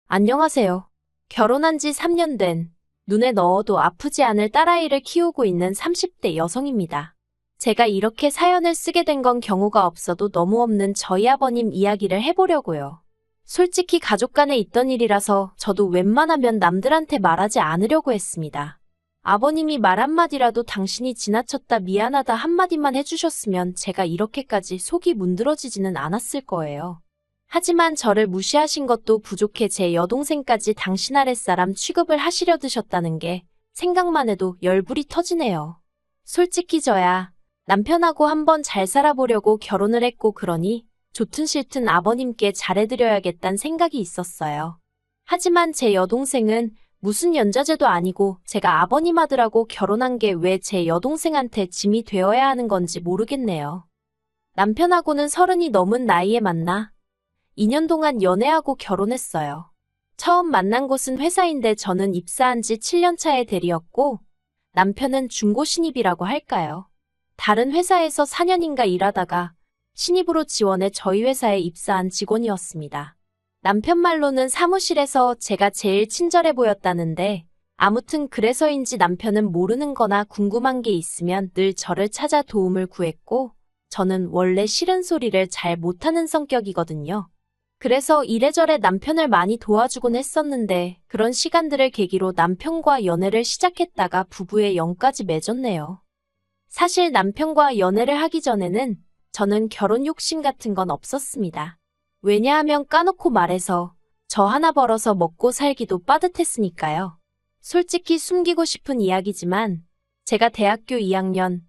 안녕하세요. 결혼한 지 3년 된, 눈에 넣어도 아프지 않을 딸아이를 키우고 있는 30대 여성입니다. 제가 이렇게 사연을 쓰게 된 건 경우가 없어도 너무 없는 저희 아버님 이야기를 해보려고요. 솔직히 가족 간에 있던 일이라서 저도 웬만하면 남들한테 말하지 않으려고 했습니다. 아버님이 말 한마디라도 당신이 지나쳤다 미안하다 한마디만 해주셨으면 제가 이렇게까지 속이 문드러지지는 않았을 거예요. 하지만 저를 무시하신 것도 부족해 제 여동생까지 당신 아랫사람 취급을 하시려 드셨다는 게 생각만 해도 열불이 터지네요. 솔직히 저야 남편하고 한번 잘 살아보려고 결혼을 했고 그러니 좋든 싫든 아버님께 잘해드려야겠다는 생각이 있었어요. 하지만 제 여동생은 무슨 연좌제도 아니고 제가 아버님 아들하고 결혼한 게 왜 제 여동생한테 짐이 되어야 하는 건지 모르겠네요. 남편하고는 30이 넘은 나이에 만나 2년 동안 연애하고 결혼했어요. 처음 만난 곳은 회사인데 저는 입사한 지 7년 차의 대리였고 남편은 중고 신입이라고 할까요? 다른 회사에서 4년인가 일하다가 신입으로 지원해 저희 회사에 입사한 직원이었습니다. 남편 말로는 사무실에서 제가 제일 친절해 보였다는데 아무튼 그래서인지 남편은 모르는 거나 궁금한 게 있으면 늘 저를 찾아 도움을 구했고 저는 원래 싫은 소리를 잘 못하는 성격이거든요. 그래서 이래저래 남편을 많이 도와주곤 했었는데 그런 시간들을 계기로 남편과 연애를 시작했다가 부부의 영까지 맺었네요. 사실 남편과 연애를 하기 전에는 저는 결혼 욕심 같은 건 없었습니다. 왜냐하면 까놓고 말해서 저 하나 벌어서 먹고 살기도 빠듯했으니까요. 솔직히 숨기고 싶은 이야기지만 제가 대학교 2학년,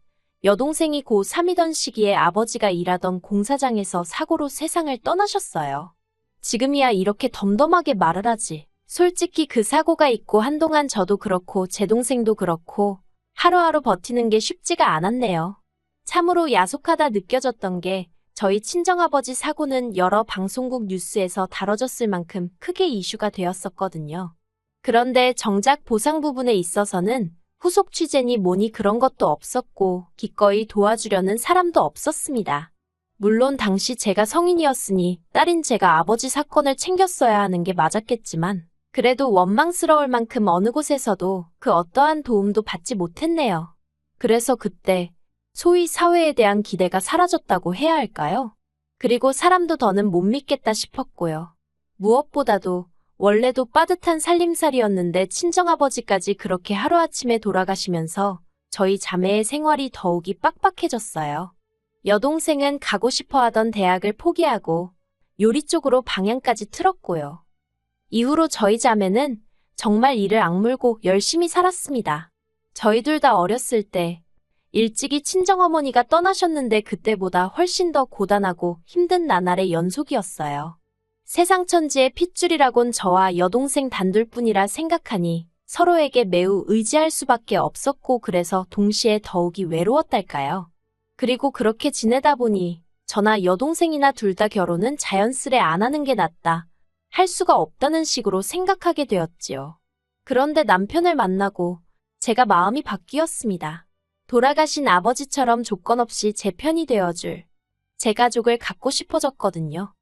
여동생이 고3이던 시기에 아버지가 일하던 공사장에서 사고로 세상을 떠나셨어요. 지금이야 이렇게 덤덤하게 말을 하지. 솔직히 그 사고가 있고 한동안 저도 그렇고 제 동생도 그렇고 하루하루 버티는 게 쉽지가 않았네요. 참으로 야속하다 느껴졌던 게 저희 친정아버지 사고는 여러 방송국 뉴스에서 다뤄졌을 만큼 크게 이슈가 되었었거든요. 그런데 정작 보상 부분에 있어서는 후속 취재니 뭐니 그런 것도 없었고 기꺼이 도와주려는 사람도 없었습니다. 물론 당시 제가 성인이었으니 딸인 제가 아버지 사건을 챙겼어야 하는 게 맞았겠지만 그래도 원망스러울 만큼 어느 곳에서도 그 어떠한 도움도 받지 못했네요. 그래서 그때 소위 사회에 대한 기대가 사라졌다고 해야 할까요? 그리고 사람도 더는 못 믿겠다 싶었고요. 무엇보다도 원래도 빠듯한 살림살이였는데 친정아버지까지 그렇게 하루아침에 돌아가시면서 저희 자매의 생활이 더욱이 빡빡해졌어요. 여동생은 가고 싶어 하던 대학을 포기하고 요리 쪽으로 방향까지 틀었고요. 이후로 저희 자매는 정말 이를 악물고 열심히 살았습니다. 저희 둘 다 어렸을 때 일찍이 친정어머니가 떠나셨는데 그때보다 훨씬 더 고단하고 힘든 나날의 연속이었어요. 세상 천지의 핏줄이라곤 저와 여동생 단둘뿐이라 생각하니 서로에게 매우 의지할 수밖에 없었고 그래서 동시에 더욱이 외로웠달까요? 그리고 그렇게 지내다 보니 저나 여동생이나 둘 다 결혼은 자연스레 안 하는 게 낫다. 할 수가 없다는 식으로 생각하게 되었지요. 그런데 남편을 만나고 제가 마음이 바뀌었습니다. 돌아가신 아버지처럼 조건 없이 제 편이 되어줄 제 가족을 갖고 싶어졌거든요.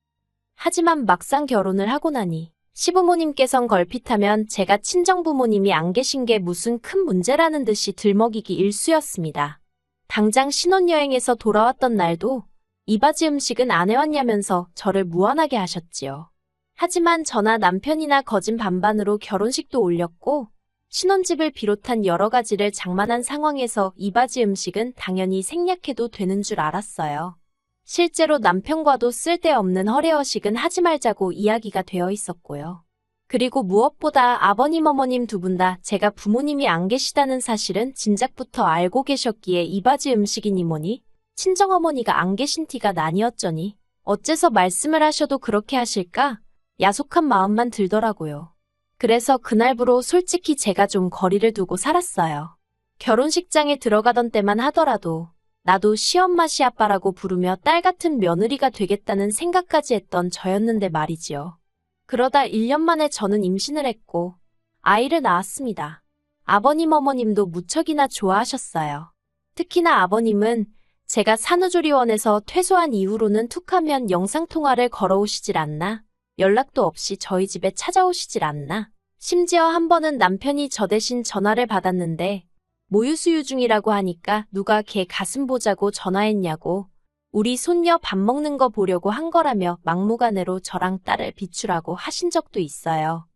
하지만 막상 결혼을 하고 나니 시부모님께선 걸핏하면 제가 친정부모님이 안 계신 게 무슨 큰 문제라는 듯이 들먹이기 일쑤였습니다. 당장 신혼여행에서 돌아왔던 날도 이바지 음식은 안 해왔냐면서 저를 무안하게 하셨지요. 하지만 저나 남편이나 거진 반반으로 결혼식도 올렸고 신혼집을 비롯한 여러 가지를 장만한 상황에서 이바지 음식은 당연히 생략해도 되는 줄 알았어요. 실제로 남편과도 쓸데없는 허례허식은 하지 말자고 이야기가 되어 있었고요. 그리고 무엇보다 아버님 어머님 두 분 다 제가 부모님이 안 계시다는 사실은 진작부터 알고 계셨기에 이바지 음식이니 뭐니 친정어머니가 안 계신 티가 나뉘었더니 어째서 말씀을 하셔도 그렇게 하실까? 야속한 마음만 들더라고요. 그래서 그날부로 솔직히 제가 좀 거리를 두고 살았어요. 결혼식장에 들어가던 때만 하더라도 나도 시엄마 시아빠라고 부르며 딸 같은 며느리가 되겠다는 생각까지 했던 저였는데 말이지요. 그러다 1년 만에 저는 임신을 했고 아이를 낳았습니다. 아버님 어머님도 무척이나 좋아하셨어요. 특히나 아버님은 제가 산후조리원에서 퇴소한 이후로는 툭하면 영상통화를 걸어오시질 않나 연락도 없이 저희 집에 찾아오시질 않나. 심지어 한 번은 남편이 저 대신 전화를 받았는데 모유수유 중이라고 하니까 누가 걔 가슴 보자고 전화했냐고, 우리 손녀 밥 먹는 거 보려고 한 거라며 막무가내로 저랑 딸을 비추라고 하신 적도 있어요.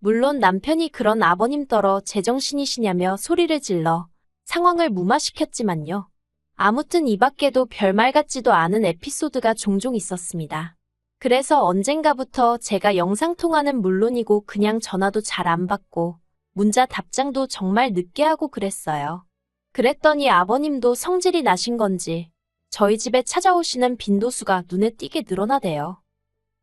물론 남편이 그런 아버님 떨어 제정신이시냐며 소리를 질러 상황을 무마시켰지만요. 아무튼 이 밖에도 별말 같지도 않은 에피소드가 종종 있었습니다. 그래서 언젠가부터 제가 영상통화는 물론이고 그냥 전화도 잘 안 받고 문자 답장도 정말 늦게 하고 그랬어요. 그랬더니 아버님도 성질이 나신 건지 저희 집에 찾아오시는 빈도수가 눈에 띄게 늘어나대요.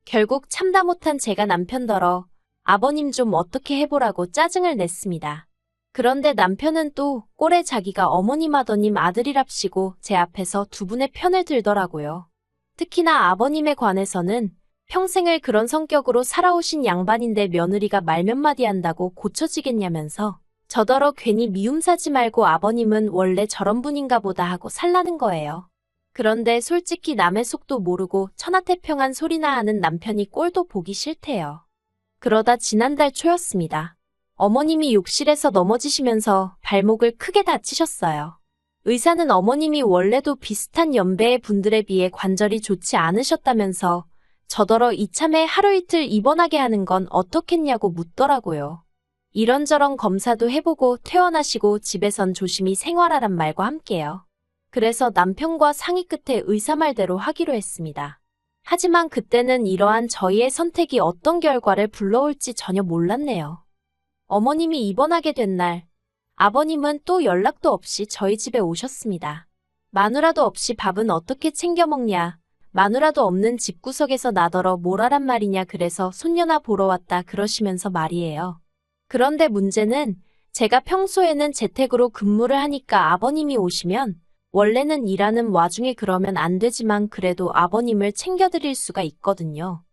결국 참다 못한 제가 남편더러 아버님 좀 어떻게 해보라고 짜증을 냈습니다. 그런데 남편은 또 꼴에 자기가 어머님 아더님 아들이랍시고 제 앞에서 두 분의 편을 들더라고요. 특히나 아버님에 관해서는 평생을 그런 성격으로 살아오신 양반인데 며느리가 말 몇 마디 한다고 고쳐지겠냐면서 저더러 괜히 미움 사지 말고 아버님은 원래 저런 분인가 보다 하고 살라는 거예요. 그런데 솔직히 남의 속도 모르고 천하태평한 소리나 하는 남편이 꼴도 보기 싫대요. 그러다 지난달 초였습니다. 어머님이 욕실에서 넘어지시면서 발목을 크게 다치셨어요. 의사는 어머님이 원래도 비슷한 연배의 분들에 비해 관절이 좋지 않으셨다면서 저더러 이참에 하루 이틀 입원하게 하는 건 어떻겠냐고 묻더라고요. 이런저런 검사도 해보고 퇴원하시고 집에선 조심히 생활하란 말과 함께요. 그래서 남편과 상의 끝에 의사 말대로 하기로 했습니다. 하지만 그때는 이러한 저희의 선택이 어떤 결과를 불러올지 전혀 몰랐네요. 어머님이 입원하게 된 날, 아버님은 또 연락도 없이 저희 집에 오셨습니다. 마누라도 없이 밥은 어떻게 챙겨 먹냐, 마누라도 없는 집구석에서 나더러 뭘 하란 말이냐 그래서 손녀나 보러 왔다 그러시면서 말이에요. 그런데 문제는 제가 평소에는 재택으로 근무를 하니까 아버님이 오시면 원래는 일하는 와중에 그러면 안 되지만 그래도 아버님을 챙겨드릴 수가 있거든요.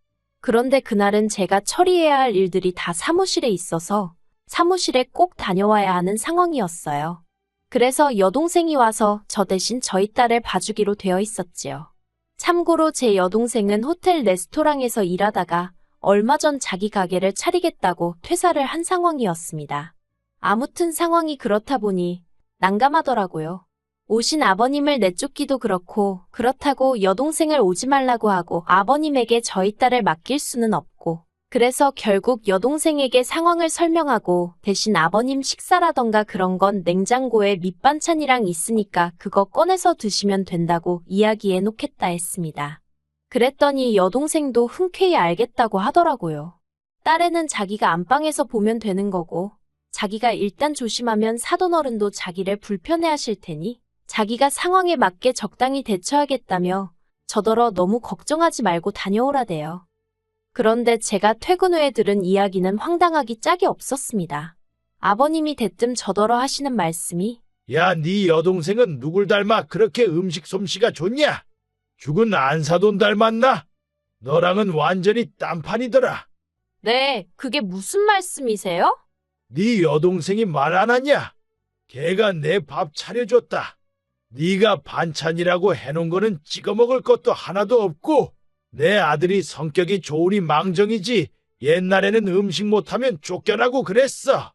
그런데 그날은 제가 처리해야 할 일들이 다 사무실에 있어서 사무실에 꼭 다녀와야 하는 상황이었어요. 그래서 여동생이 와서 저 대신 저희 딸을 봐주기로 되어 있었지요. 참고로 제 여동생은 호텔 레스토랑에서 일하다가 얼마 전 자기 가게를 차리겠다고 퇴사를 한 상황이었습니다. 아무튼 상황이 그렇다 보니 난감하더라고요. 오신 아버님을 내쫓기도 그렇다고 여동생을 오지 말라고 하고 아버님에게 저희 딸을 맡길 수는 없고, 그래서 결국 여동생에게 상황을 설명하고 대신 아버님 식사라던가 그런 건 냉장고에 밑반찬이랑 있으니까 그거 꺼내서 드시면 된다고 이야기해 놓겠다 했습니다. 그랬더니 여동생도 흔쾌히 알겠다고 하더라고요. 딸애는 자기가 안방에서 보면 되는 거고 자기가 일단 조심하면 사돈어른도 자기를 불편해하실 테니 자기가 상황에 맞게 적당히 대처하겠다며 저더러 너무 걱정하지 말고 다녀오라대요. 그런데 제가 퇴근 후에 들은 이야기는 황당하기 짝이 없었습니다. 아버님이 대뜸 저더러 하시는 말씀이 야, 네 여동생은 누굴 닮아 그렇게 음식 솜씨가 좋냐? 죽은 안사돈 닮았나? 너랑은 완전히 딴판이더라. 네, 그게 무슨 말씀이세요? 네 여동생이 말 안 하냐? 걔가 내 밥 차려줬다. 네가 반찬이라고 해놓은 거는 찍어 먹을 것도 하나도 없고 내 아들이 성격이 좋으니 망정이지 옛날에는 음식 못하면 쫓겨나고 그랬어.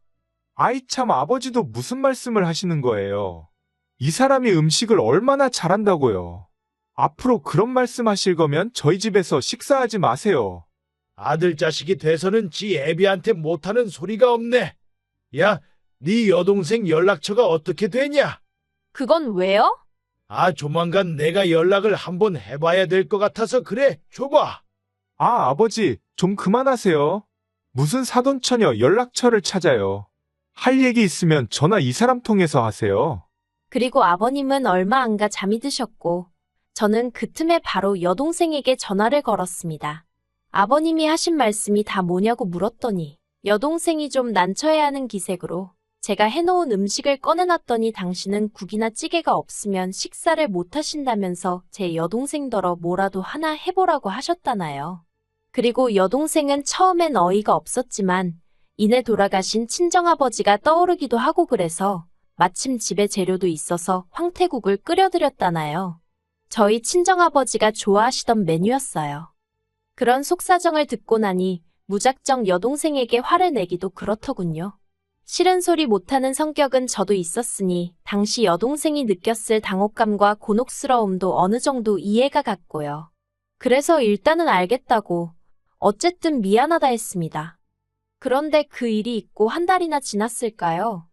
아이 참 아버지도 무슨 말씀을 하시는 거예요. 이 사람이 음식을 얼마나 잘한다고요. 앞으로 그런 말씀하실 거면 저희 집에서 식사하지 마세요. 아들 자식이 돼서는 지 애비한테 못하는 소리가 없네. 야, 네 여동생 연락처가 어떻게 되냐? 그건 왜요? 조만간 내가 연락을 한번 해봐야 될 것 같아서 그래, 줘봐. 아버지, 좀 그만하세요. 무슨 사돈처녀 연락처를 찾아요. 할 얘기 있으면 전화 이 사람 통해서 하세요. 그리고 아버님은 얼마 안 가 잠이 드셨고 저는 그 틈에 바로 여동생에게 전화를 걸었습니다. 아버님이 하신 말씀이 다 뭐냐고 물었더니 여동생이 좀 난처해하는 기색으로 제가 해놓은 음식을 꺼내놨더니 당신은 국이나 찌개가 없으면 식사를 못 하신다면서 제 여동생더러 뭐라도 하나 해보라고 하셨다나요. 그리고 여동생은 처음엔 어이가 없었지만 이내 돌아가신 친정아버지가 떠오르기도 하고 그래서 마침 집에 재료도 있어서 황태국을 끓여드렸다나요. 저희 친정아버지가 좋아하시던 메뉴였어요. 그런 속사정을 듣고 나니 무작정 여동생에게 화를 내기도 그렇더군요. 싫은 소리 못하는 성격은 저도 있었으니 당시 여동생이 느꼈을 당혹감과 곤혹스러움도 어느 정도 이해가 갔고요. 그래서 일단은 알겠다고 어쨌든 미안하다 했습니다. 그런데 그 일이 있고 한 달이나 지났을까요?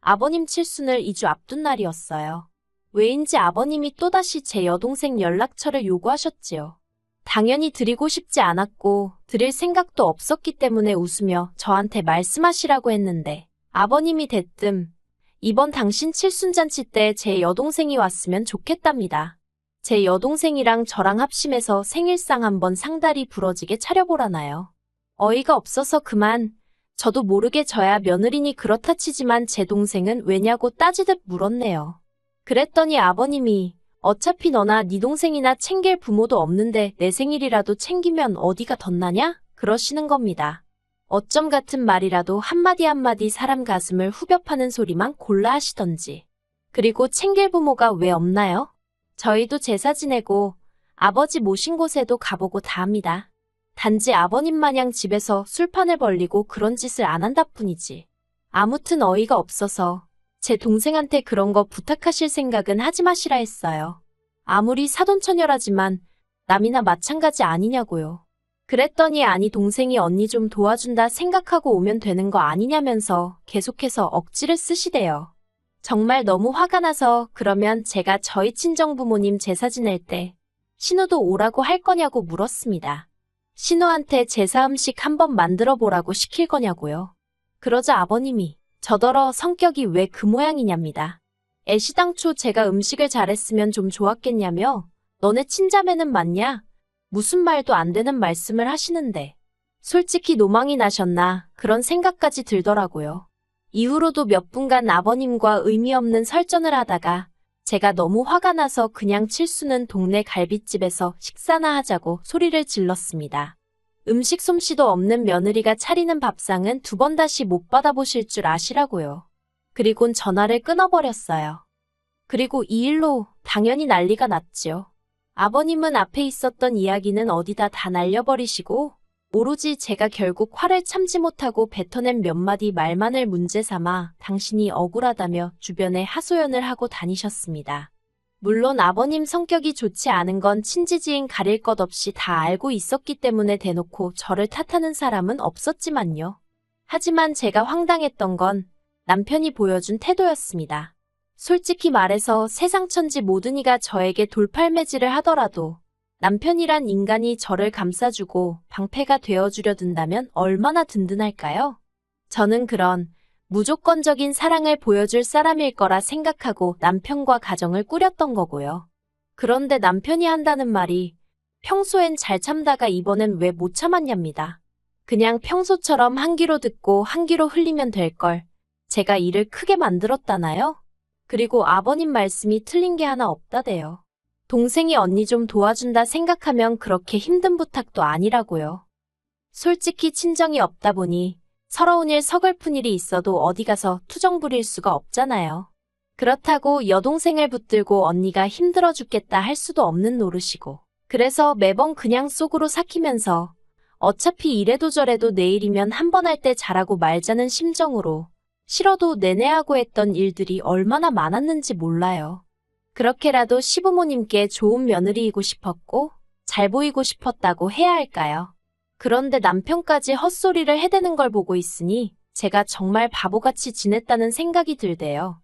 아버님 칠순을 2주 앞둔 날이었어요. 왜인지 아버님이 또다시 제 여동생 연락처를 요구하셨지요. 당연히 드리고 싶지 않았고 드릴 생각도 없었기 때문에 웃으며 저한테 말씀하시라고 했는데 아버님이 대뜸 이번 당신 칠순잔치 때 제 여동생이 왔으면 좋겠답니다. 제 여동생이랑 저랑 합심해서 생일상 한번 상다리 부러지게 차려보라나요. 어이가 없어서 그만 저도 모르게 저야 며느리니 그렇다 치지만 제 동생은 왜냐고 따지듯 물었네요. 그랬더니 아버님이 어차피 너나 네 동생이나 챙길 부모도 없는데 내 생일이라도 챙기면 어디가 덧나냐? 그러시는 겁니다. 어쩜 같은 말이라도 한마디 한마디 사람 가슴을 후벼 파는 소리만 골라 하시던지. 그리고 챙길 부모가 왜 없나요? 저희도 제사 지내고 아버지 모신 곳에도 가보고 다 합니다. 단지 아버님 마냥 집에서 술판을 벌리고 그런 짓을 안 한다 뿐이지. 아무튼 어이가 없어서 제 동생한테 그런 거 부탁하실 생각은 하지 마시라 했어요. 아무리 사돈처녀라지만 남이나 마찬가지 아니냐고요. 그랬더니 아니 동생이 언니 좀 도와준다 생각하고 오면 되는 거 아니냐면서 계속해서 억지를 쓰시대요. 정말 너무 화가 나서 그러면 제가 저희 친정부모님 제사 지낼 때 신우도 오라고 할 거냐고 물었습니다. 신우한테 제사 음식 한번 만들어 보라고 시킬 거냐고요. 그러자 아버님이 저더러 성격이 왜 그 모양이냐입니다. 애시당초 제가 음식을 잘했으면 좀 좋았겠냐며 너네 친자매는 맞냐? 무슨 말도 안 되는 말씀을 하시는데 솔직히 노망이 나셨나 그런 생각까지 들더라고요. 이후로도 몇 분간 아버님과 의미 없는 설전을 하다가 제가 너무 화가 나서 그냥 칠수는 동네 갈빗집에서 식사나 하자고 소리를 질렀습니다. 음식 솜씨도 없는 며느리가 차리는 밥상은 두 번 다시 못 받아보실 줄 아시라고요. 그리곤 전화를 끊어버렸어요. 그리고 이 일로 당연히 난리가 났지요. 아버님은 앞에 있었던 이야기는 어디다 다 날려버리시고 오로지 제가 결국 화를 참지 못하고 뱉어낸 몇 마디 말만을 문제 삼아 당신이 억울하다며 주변에 하소연을 하고 다니셨습니다. 물론 아버님 성격이 좋지 않은 건 친지지인 가릴 것 없이 다 알고 있었기 때문에 대놓고 저를 탓하는 사람은 없었지만요. 하지만 제가 황당했던 건 남편이 보여준 태도였습니다. 솔직히 말해서 세상 천지 모든 이가 저에게 돌팔매질을 하더라도 남편이란 인간이 저를 감싸주고 방패가 되어주려 든다면 얼마나 든든할까요? 저는 그런 무조건적인 사랑을 보여줄 사람일 거라 생각하고 남편과 가정을 꾸렸던 거고요. 그런데 남편이 한다는 말이 평소엔 잘 참다가 이번엔 왜 못 참았냐입니다. 그냥 평소처럼 한 귀로 듣고 한 귀로 흘리면 될 걸 제가 일을 크게 만들었다나요? 그리고 아버님 말씀이 틀린 게 하나 없다대요. 동생이 언니 좀 도와준다 생각하면 그렇게 힘든 부탁도 아니라고요. 솔직히 친정이 없다 보니 서러운 일 서글픈 일이 있어도 어디 가서 투정 부릴 수가 없잖아요. 그렇다고 여동생을 붙들고 언니가 힘들어 죽겠다 할 수도 없는 노릇이고. 그래서 매번 그냥 속으로 삭히면서 어차피 이래도 저래도 내일이면 한 번 할 때 잘하고 말자는 심정으로 싫어도 내내 하고 했던 일들이 얼마나 많았는지 몰라요. 그렇게라도 시부모님께 좋은 며느리이고 싶었고 잘 보이고 싶었다고 해야 할까요? 그런데 남편까지 헛소리를 해대는 걸 보고 있으니 제가 정말 바보같이 지냈다는 생각이 들대요.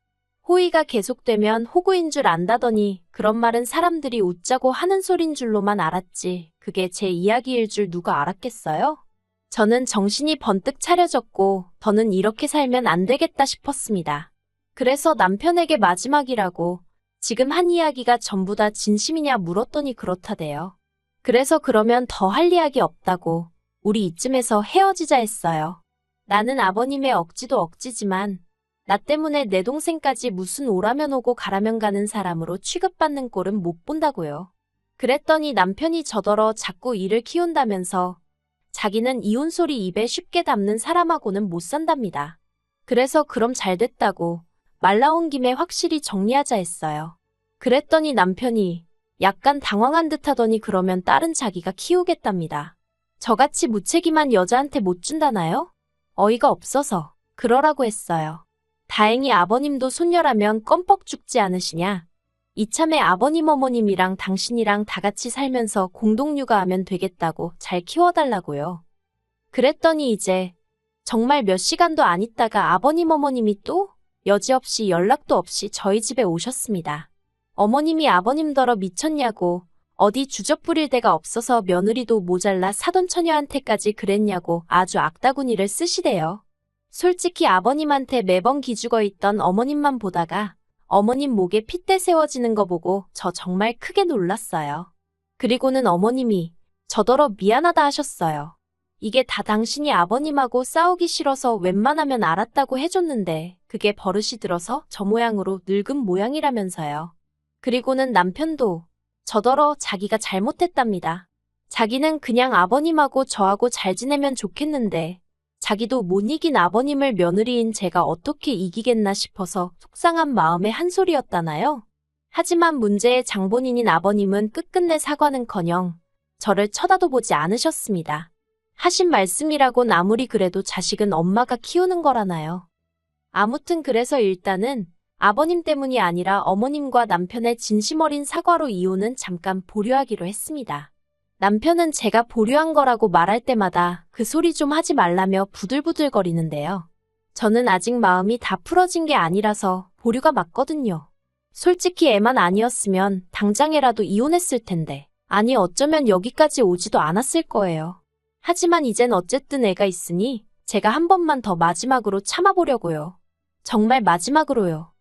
호의가 계속되면 호구인 줄 안다더니 그런 말은 사람들이 웃자고 하는 소린 줄로만 알았지 그게 제 이야기일 줄 누가 알았겠어요? 저는 정신이 번뜩 차려졌고 더는 이렇게 살면 안 되겠다 싶었습니다. 그래서 남편에게 마지막이라고 지금 한 이야기가 전부 다 진심이냐 물었더니 그렇다대요. 그래서 그러면 더 할 이야기 없다고 우리 이쯤에서 헤어지자 했어요. 나는 아버님의 억지도 억지지만 나 때문에 내 동생까지 무슨 오라면 오고 가라면 가는 사람으로 취급받는 꼴은 못 본다고요. 그랬더니 남편이 저더러 자꾸 일을 키운다면서 자기는 이혼 소리 입에 쉽게 담는 사람하고는 못 산답니다. 그래서 그럼 잘 됐다고 말 나온 김에 확실히 정리하자 했어요. 그랬더니 남편이 약간 당황한 듯 하더니 그러면 딸은 자기가 키우겠답니다. 저같이 무책임한 여자한테 못 준다나요? 어이가 없어서 그러라고 했어요. 다행히 아버님도 손녀라면 껌뻑 죽지 않으시냐? 이참에 아버님 어머님이랑 당신이랑 다 같이 살면서 공동육아하면 되겠다고 잘 키워달라고요. 그랬더니 이제 정말 몇 시간도 안 있다가 아버님 어머님이 또 여지없이 연락도 없이 저희 집에 오셨습니다. 어머님이 아버님더러 미쳤냐고, 어디 주접부릴 데가 없어서 며느리도 모자라 사돈 처녀한테까지 그랬냐고 아주 악다구니를 쓰시대요. 솔직히 아버님한테 매번 기죽어 있던 어머님만 보다가 어머님 목에 핏대 세워지는 거 보고 저 정말 크게 놀랐어요. 그리고는 어머님이 저더러 미안하다 하셨어요. 이게 다 당신이 아버님하고 싸우기 싫어서 웬만하면 알았다고 해줬는데 그게 버릇이 들어서 저 모양으로 늙은 모양이라면서요. 그리고는 남편도 저더러 자기가 잘못했답니다. 자기는 그냥 아버님하고 저하고 잘 지내면 좋겠는데 자기도 못 이긴 아버님을 며느리인 제가 어떻게 이기겠나 싶어서 속상한 마음에 한 소리였다나요? 하지만 문제의 장본인인 아버님은 끝끝내 사과는커녕 저를 쳐다도 보지 않으셨습니다. 하신 말씀이라곤 아무리 그래도 자식은 엄마가 키우는 거라나요. 아무튼 그래서 일단은 아버님 때문이 아니라 어머님과 남편의 진심 어린 사과로 이혼은 잠깐 보류하기로 했습니다. 남편은 제가 보류한 거라고 말할 때마다 그 소리 좀 하지 말라며 부들부들거리는데요. 저는 아직 마음이 다 풀어진 게 아니라서 보류가 맞거든요. 솔직히 애만 아니었으면 당장에라도 이혼했을 텐데, 아니 어쩌면 여기까지 오지도 않았을 거예요. 하지만 이젠 어쨌든 애가 있으니 제가 한 번만 더 마지막으로 참아보려고요. 정말 마지막으로요.